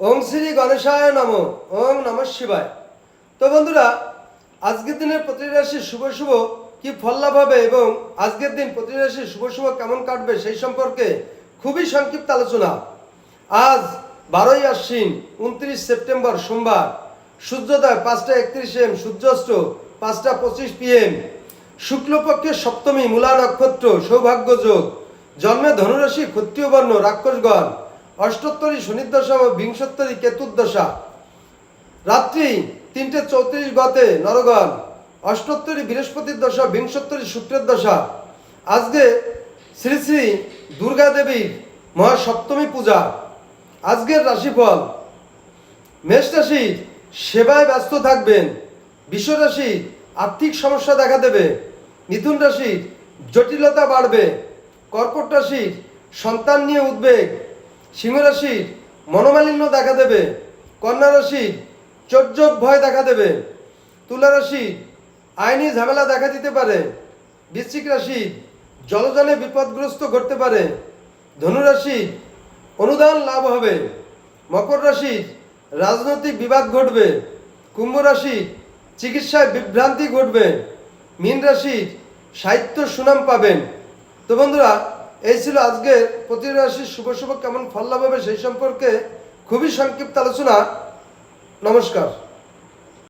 ওম শ্রী গণেশায় নমঃ। ওম নমঃ শিবায়। তো বন্ধুরা, আজকের দিনের প্রতিটি রাশির শুভ শুভ কি ফল লাভ হবে এবং আজকের দিন প্রতিটি রাশির শুভ শুভ কেমন কাটবে সেই সম্পর্কে খুবই সংক্ষিপ্ত আলোচনা। আজ 12ই আশ্বিন 29 সেপ্টেম্বর সোমবার, সূর্যোদয় 5:31 AM, সূর্যাস্ত 5:25 PM, শুক্লপক্ষের সপ্তমী, মূলা নক্ষত্র, সৌভাগ্য যোগ, জন্মে ধনুরাশি, ক্ষত্রিয় বর্ণ, রাক্ষসগণ, অষ্টোত্তরী শনির দশা ও বিংশোত্তরী কেতুর দশা, রাত্রি 3:34 গতে নরগণ, অষ্টোত্তরী বৃহস্পতির দশা, বিংশোত্তরী শুক্রের দশা। আজকে শ্রী শ্রী দুর্গা দেবীর মহাসপ্তমী পূজা। আজকের রাশিফল: মেষ রাশি সেবায় ব্যস্ত থাকবেন। বৃষ রাশি আর্থিক সমস্যা দেখা দেবে। মিথুন রাশির জটিলতা বাড়বে। কর্কট রাশির সন্তান নিয়ে উদ্বেগ। সিংহ রাশির মনোমালিন্য দেখা দেবে। কন্যা রাশির চোরজোক ভয় দেখা দেবে। তুলা রাশির আইনি ঝামেলা দেখা দিতে পারে। বৃশ্চিক রাশির জলজলে বিপদগ্রস্ত ঘটতে পারে। ধনু রাশির অনুদান লাভ হবে। মকর রাশির রাজনৈতিক বিবাদ ঘটবে। কুম্ভ রাশির চিকিৎসায় বিভ্রান্তি ঘটবে। মীন রাশির সাহিত্য সুনাম পাবেন। তো বন্ধুরা, এই ছিল আজকের প্রতিটি রাশির শুভ শুভ কেমন ফল লাভ হবে সেই সম্পর্কে খুবই সংক্ষিপ্ত আলোচনা। নমস্কার।